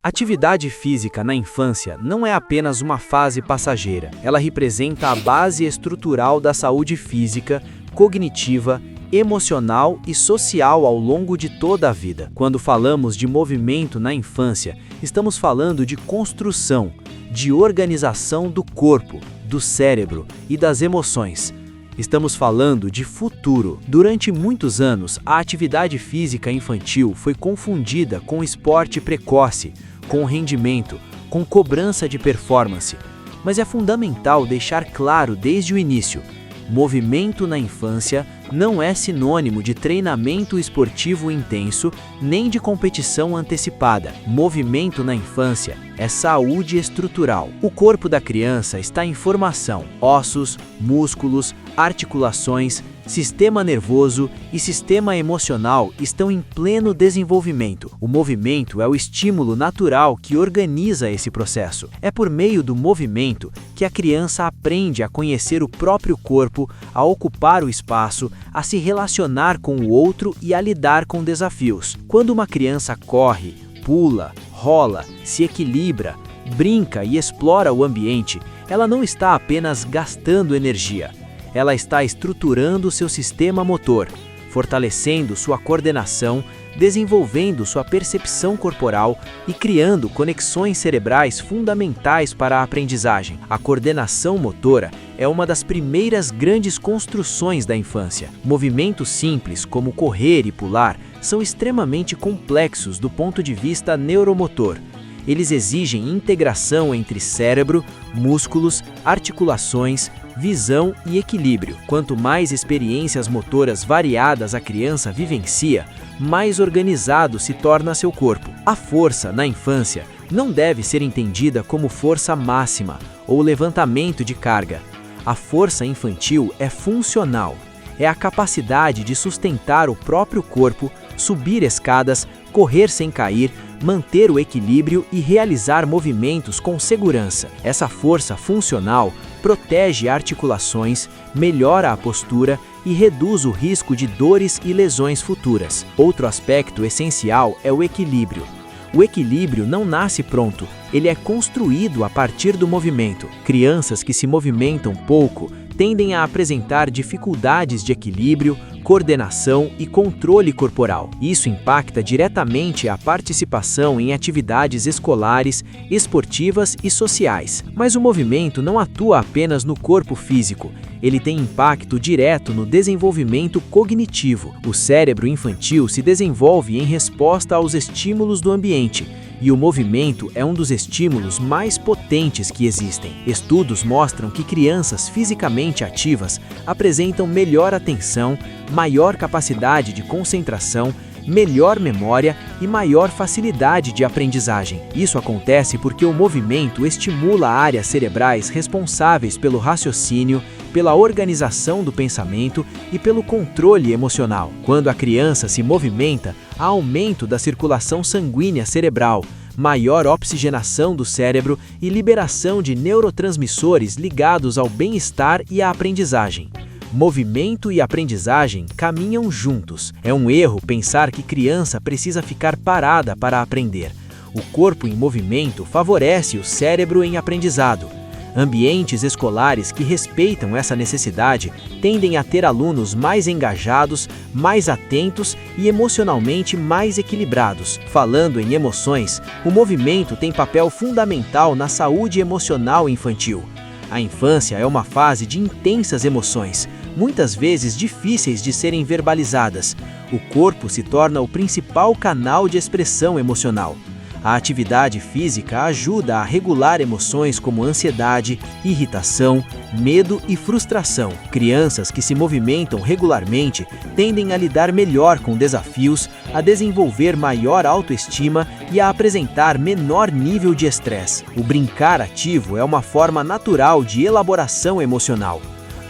Atividade física na infância não é apenas uma fase passageira. Ela representa a base estrutural da saúde física, cognitiva, emocional e social ao longo de toda a vida. Quando falamos de movimento na infância, estamos falando de construção, de organização do corpo, do cérebro e das emoções. Estamos falando de futuro. Durante muitos anos, a atividade física infantil foi confundida com esporte precoce, com rendimento, com cobrança de performance. Mas é fundamental deixar claro desde o início: movimento na infância não é sinônimo de treinamento esportivo intenso, nem de competição antecipada. Movimento na infância é saúde estrutural. O corpo da criança está em formação. Ossos, músculos, articulações, sistema nervoso e sistema emocional estão em pleno desenvolvimento. O movimento é o estímulo natural que organiza esse processo. É por meio do movimento que a criança aprende a conhecer o próprio corpo, a ocupar o espaço, a se relacionar com o outro e a lidar com desafios. Quando uma criança corre, pula, rola, se equilibra, brinca e explora o ambiente, ela não está apenas gastando energia. Ela está estruturando seu sistema motor, fortalecendo sua coordenação, desenvolvendo sua percepção corporal e criando conexões cerebrais fundamentais para a aprendizagem. A coordenação motora é uma das primeiras grandes construções da infância. Movimentos simples, como correr e pular, são extremamente complexos do ponto de vista neuromotor. Eles exigem integração entre cérebro, músculos, articulações, visão e equilíbrio. Quanto mais experiências motoras variadas a criança vivencia, mais organizado se torna seu corpo. A força na infância não deve ser entendida como força máxima ou levantamento de carga. A força infantil é funcional. É a capacidade de sustentar o próprio corpo, subir escadas, correr sem cair, manter o equilíbrio e realizar movimentos com segurança. Essa força funcional protege articulações, melhora a postura e reduz o risco de dores e lesões futuras. Outro aspecto essencial é o equilíbrio. O equilíbrio não nasce pronto, ele é construído a partir do movimento. Crianças que se movimentam pouco tendem a apresentar dificuldades de equilíbrio, coordenação e controle corporal. Isso impacta diretamente a participação em atividades escolares, esportivas e sociais. Mas o movimento não atua apenas no corpo físico. Ele tem impacto direto no desenvolvimento cognitivo. O cérebro infantil se desenvolve em resposta aos estímulos do ambiente, e o movimento é um dos estímulos mais potentes que existem. Estudos mostram que crianças fisicamente ativas apresentam melhor atenção, maior capacidade de concentração, melhor memória e maior facilidade de aprendizagem. Isso acontece porque o movimento estimula áreas cerebrais responsáveis pelo raciocínio, pela organização do pensamento e pelo controle emocional. Quando a criança se movimenta, há aumento da circulação sanguínea cerebral, maior oxigenação do cérebro e liberação de neurotransmissores ligados ao bem-estar e à aprendizagem. Movimento e aprendizagem caminham juntos. É um erro pensar que criança precisa ficar parada para aprender. O corpo em movimento favorece o cérebro em aprendizado. Ambientes escolares que respeitam essa necessidade tendem a ter alunos mais engajados, mais atentos e emocionalmente mais equilibrados. Falando em emoções, o movimento tem papel fundamental na saúde emocional infantil. A infância é uma fase de intensas emoções, muitas vezes difíceis de serem verbalizadas. O corpo se torna o principal canal de expressão emocional. A atividade física ajuda a regular emoções como ansiedade, irritação, medo e frustração. Crianças que se movimentam regularmente tendem a lidar melhor com desafios, a desenvolver maior autoestima e a apresentar menor nível de estresse. O brincar ativo é uma forma natural de elaboração emocional.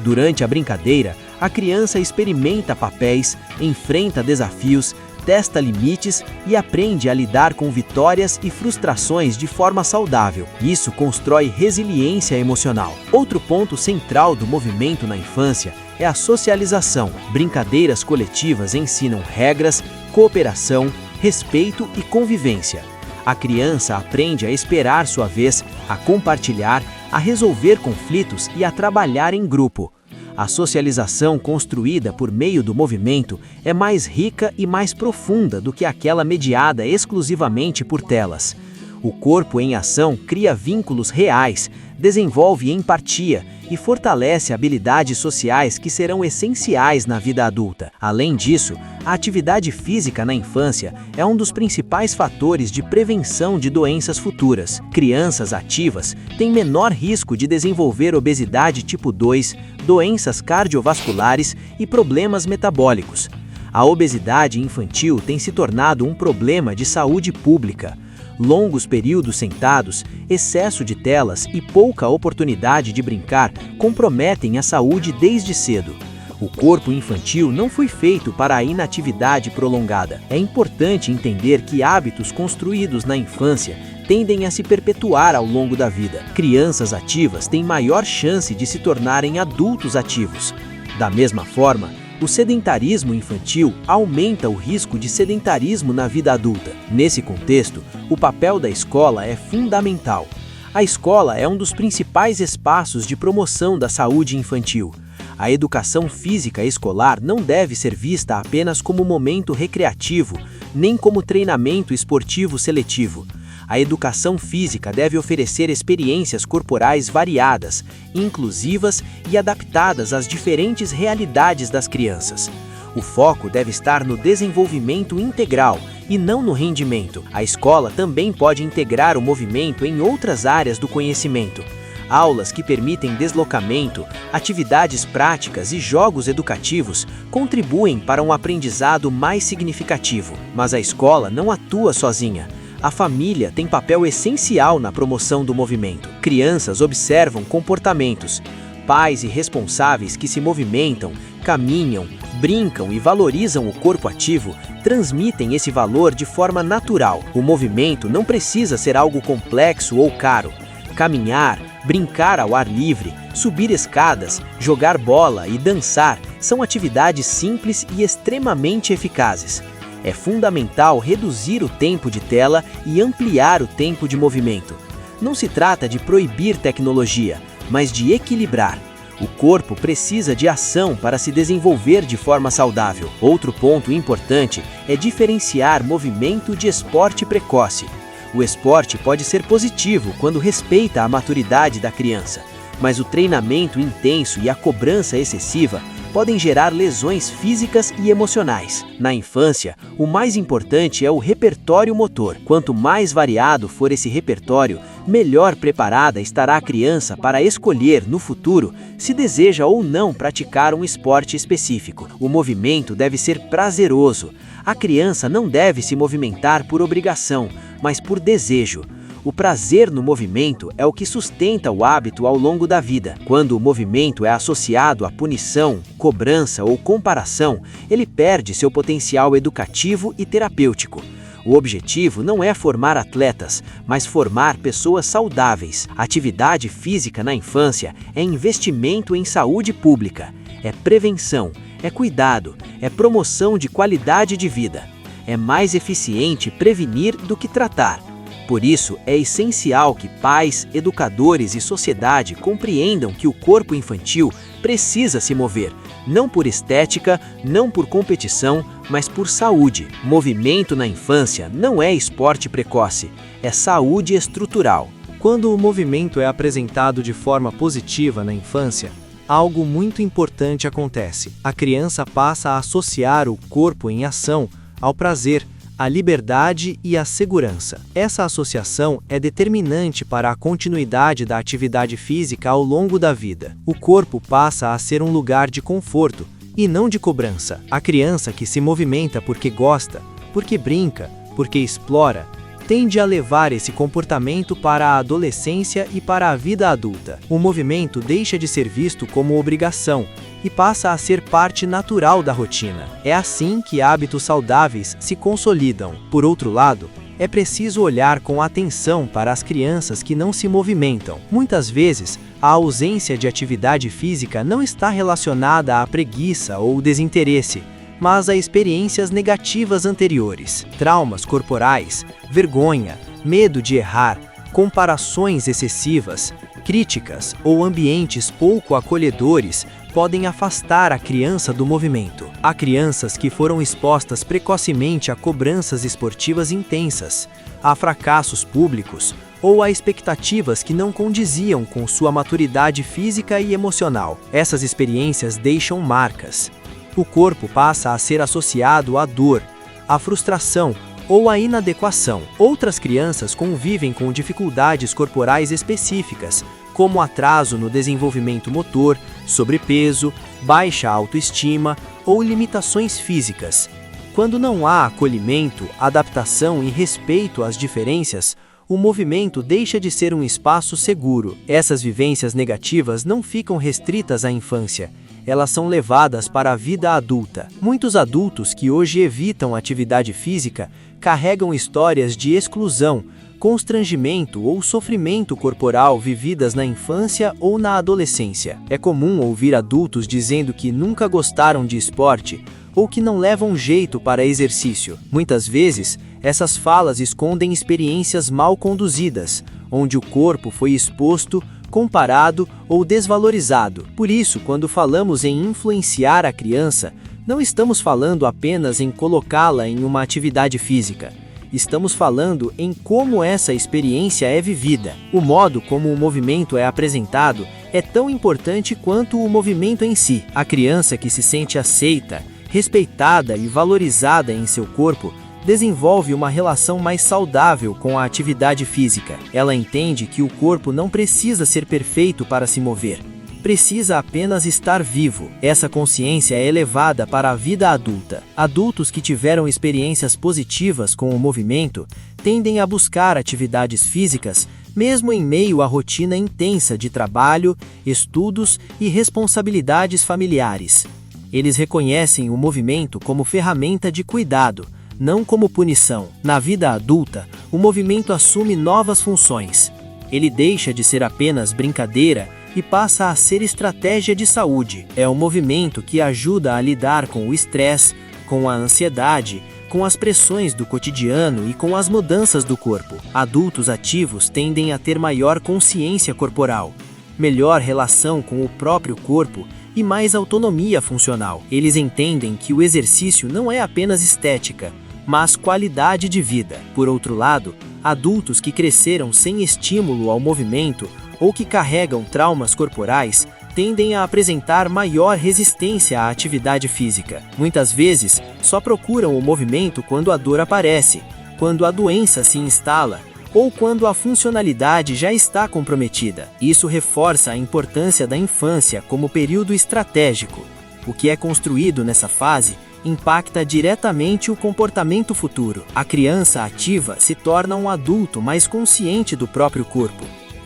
Durante a brincadeira, a criança experimenta papéis, enfrenta desafios, testa limites e aprende a lidar com vitórias e frustrações de forma saudável. Isso constrói resiliência emocional. Outro ponto central do movimento na infância é a socialização. Brincadeiras coletivas ensinam regras, cooperação, respeito e convivência. A criança aprende a esperar sua vez, a compartilhar, a resolver conflitos e a trabalhar em grupo. A socialização construída por meio do movimento é mais rica e mais profunda do que aquela mediada exclusivamente por telas. O corpo em ação cria vínculos reais, desenvolve empatia e fortalece habilidades sociais que serão essenciais na vida adulta. Além disso, a atividade física na infância é um dos principais fatores de prevenção de doenças futuras. Crianças ativas têm menor risco de desenvolver obesidade tipo 2, doenças cardiovasculares e problemas metabólicos. A obesidade infantil tem se tornado um problema de saúde pública. Longos períodos sentados, excesso de telas e pouca oportunidade de brincar comprometem a saúde desde cedo. O corpo infantil não foi feito para a inatividade prolongada. É importante entender que hábitos construídos na infância tendem a se perpetuar ao longo da vida. Crianças ativas têm maior chance de se tornarem adultos ativos. Da mesma forma, o sedentarismo infantil aumenta o risco de sedentarismo na vida adulta. Nesse contexto, o papel da escola é fundamental. A escola é um dos principais espaços de promoção da saúde infantil. A educação física escolar não deve ser vista apenas como momento recreativo, nem como treinamento esportivo seletivo. A educação física deve oferecer experiências corporais variadas, inclusivas e adaptadas às diferentes realidades das crianças. O foco deve estar no desenvolvimento integral e não no rendimento. A escola também pode integrar o movimento em outras áreas do conhecimento. Aulas que permitem deslocamento, atividades práticas e jogos educativos contribuem para um aprendizado mais significativo. Mas a escola não atua sozinha. A família tem papel essencial na promoção do movimento. Crianças observam comportamentos. Pais e responsáveis que se movimentam, caminham, brincam e valorizam o corpo ativo transmitem esse valor de forma natural. O movimento não precisa ser algo complexo ou caro. Caminhar, brincar ao ar livre, subir escadas, jogar bola e dançar são atividades simples e extremamente eficazes. É fundamental reduzir o tempo de tela e ampliar o tempo de movimento. Não se trata de proibir tecnologia, mas de equilibrar. O corpo precisa de ação para se desenvolver de forma saudável. Outro ponto importante é diferenciar movimento de esporte precoce. O esporte pode ser positivo quando respeita a maturidade da criança, mas o treinamento intenso e a cobrança excessiva podem gerar lesões físicas e emocionais. Na infância, o mais importante é o repertório motor. Quanto mais variado for esse repertório, melhor preparada estará a criança para escolher, no futuro, se deseja ou não praticar um esporte específico. O movimento deve ser prazeroso. A criança não deve se movimentar por obrigação, mas por desejo. O prazer no movimento é o que sustenta o hábito ao longo da vida. Quando o movimento é associado à punição, cobrança ou comparação, ele perde seu potencial educativo e terapêutico. O objetivo não é formar atletas, mas formar pessoas saudáveis. Atividade física na infância é investimento em saúde pública, é prevenção, é cuidado, é promoção de qualidade de vida. É mais eficiente prevenir do que tratar. Por isso, é essencial que pais, educadores e sociedade compreendam que o corpo infantil precisa se mover, não por estética, não por competição, mas por saúde. Movimento na infância não é esporte precoce, é saúde estrutural. Quando o movimento é apresentado de forma positiva na infância, algo muito importante acontece. A criança passa a associar o corpo em ação ao prazer, a liberdade e a segurança. Essa associação é determinante para a continuidade da atividade física ao longo da vida. O corpo passa a ser um lugar de conforto e não de cobrança. A criança que se movimenta porque gosta, porque brinca, porque explora, tende a levar esse comportamento para a adolescência e para a vida adulta. O movimento deixa de ser visto como obrigação e passa a ser parte natural da rotina. É assim que hábitos saudáveis se consolidam. Por outro lado, é preciso olhar com atenção para as crianças que não se movimentam. Muitas vezes, a ausência de atividade física não está relacionada à preguiça ou desinteresse, mas a experiências negativas anteriores, traumas corporais, vergonha, Medo de errar, comparações excessivas, críticas ou ambientes pouco acolhedores podem afastar a criança do movimento. Há crianças que foram expostas precocemente a cobranças esportivas intensas, a fracassos públicos ou a expectativas que não condiziam com sua maturidade física e emocional. Essas experiências deixam marcas. O corpo passa a ser associado à dor, à frustração ou à inadequação. Outras crianças convivem com dificuldades corporais específicas, como atraso no desenvolvimento motor, sobrepeso, baixa autoestima ou limitações físicas. Quando não há acolhimento, adaptação e respeito às diferenças, o movimento deixa de ser um espaço seguro. Essas vivências negativas não ficam restritas à infância. Elas são levadas para a vida adulta. Muitos adultos que hoje evitam atividade física carregam histórias de exclusão, constrangimento ou sofrimento corporal vividas na infância ou na adolescência. É comum ouvir adultos dizendo que nunca gostaram de esporte ou que não levam jeito para exercício. Muitas vezes, essas falas escondem experiências mal conduzidas, onde o corpo foi exposto, comparado ou desvalorizado. Por isso, quando falamos em influenciar a criança, não estamos falando apenas em colocá-la em uma atividade física. Estamos falando em como essa experiência é vivida. O modo como o movimento é apresentado é tão importante quanto o movimento em si. A criança que se sente aceita, respeitada e valorizada em seu corpo desenvolve uma relação mais saudável com a atividade física. Ela entende que o corpo não precisa ser perfeito para se mover. Precisa apenas estar vivo. Essa consciência é elevada para a vida adulta. Adultos que tiveram experiências positivas com o movimento tendem a buscar atividades físicas, mesmo em meio à rotina intensa de trabalho, estudos e responsabilidades familiares. Eles reconhecem o movimento como ferramenta de cuidado, não como punição. Na vida adulta, o movimento assume novas funções. Ele deixa de ser apenas brincadeira e passa a ser estratégia de saúde. É um movimento que ajuda a lidar com o estresse, com a ansiedade, com as pressões do cotidiano e com as mudanças do corpo. Adultos ativos tendem a ter maior consciência corporal, melhor relação com o próprio corpo e mais autonomia funcional. Eles entendem que o exercício não é apenas estética, mas qualidade de vida. Por outro lado, adultos que cresceram sem estímulo ao movimento ou que carregam traumas corporais tendem a apresentar maior resistência à atividade física. Muitas vezes, só procuram o movimento quando a dor aparece, quando a doença se instala ou quando a funcionalidade já está comprometida. Isso reforça a importância da infância como período estratégico. O que é construído nessa fase impacta diretamente o comportamento futuro. A criança ativa se torna um adulto mais consciente do próprio corpo.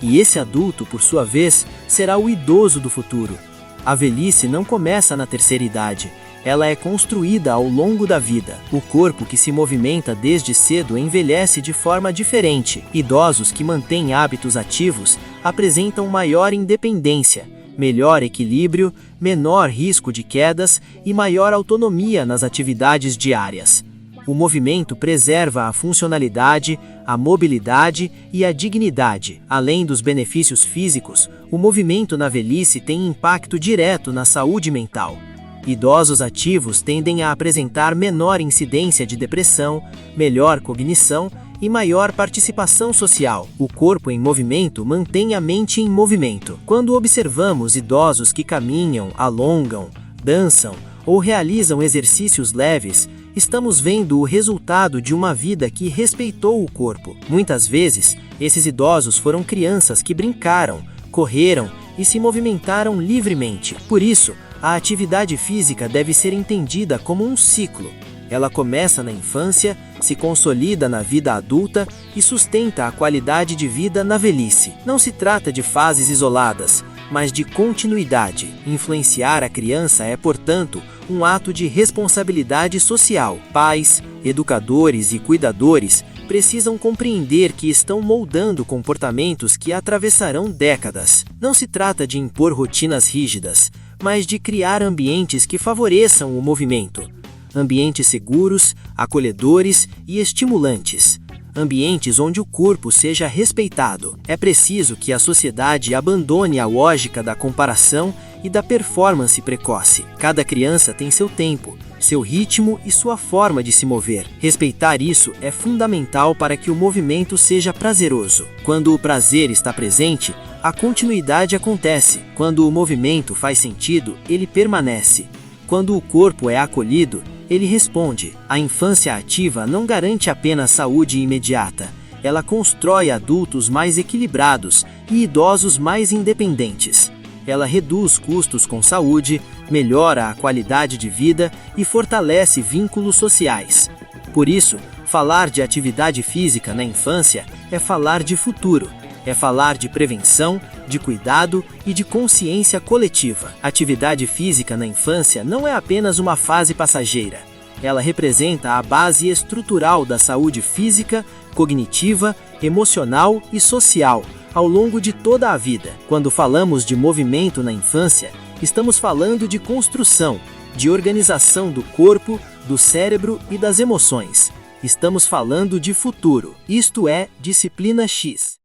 E esse adulto, por sua vez, será o idoso do futuro. A velhice não começa na terceira idade. Ela é construída ao longo da vida. O corpo que se movimenta desde cedo envelhece de forma diferente. Idosos que mantêm hábitos ativos apresentam maior independência, melhor equilíbrio, menor risco de quedas e maior autonomia nas atividades diárias. O movimento preserva a funcionalidade, a mobilidade e a dignidade. Além dos benefícios físicos, o movimento na velhice tem impacto direto na saúde mental. Idosos ativos tendem a apresentar menor incidência de depressão, melhor cognição e maior participação social. O corpo em movimento mantém a mente em movimento. Quando observamos idosos que caminham, alongam, dançam ou realizam exercícios leves, estamos vendo o resultado de uma vida que respeitou o corpo. Muitas vezes, esses idosos foram crianças que brincaram, correram e se movimentaram livremente. Por isso, a atividade física deve ser entendida como um ciclo. Ela começa na infância, se consolida na vida adulta e sustenta a qualidade de vida na velhice. Não se trata de fases isoladas, mas de continuidade. Influenciar a criança é, portanto, um ato de responsabilidade social. Pais, educadores e cuidadores precisam compreender que estão moldando comportamentos que atravessarão décadas. Não se trata de impor rotinas rígidas, mas de criar ambientes que favoreçam o movimento. Ambientes seguros, acolhedores e estimulantes. ambientes onde o corpo seja respeitado. É preciso que a sociedade abandone a lógica da comparação e da performance precoce. Cada criança tem seu tempo, seu ritmo e sua forma de se mover. Respeitar isso é fundamental para que o movimento seja prazeroso. Quando o prazer está presente, a continuidade acontece. Quando o movimento faz sentido, ele permanece. Quando o corpo é acolhido, ele responde. A infância ativa não garante apenas saúde imediata. Ela constrói adultos mais equilibrados e idosos mais independentes. Ela reduz custos com saúde, melhora a qualidade de vida e fortalece vínculos sociais. Por isso, falar de atividade física na infância é falar de futuro. É falar de prevenção, de cuidado e de consciência coletiva. Atividade física na infância não é apenas uma fase passageira. Ela representa a base estrutural da saúde física, cognitiva, emocional e social ao longo de toda a vida. Quando falamos de movimento na infância, estamos falando de construção, de organização do corpo, do cérebro e das emoções. Estamos falando de futuro, isto é, disciplina X.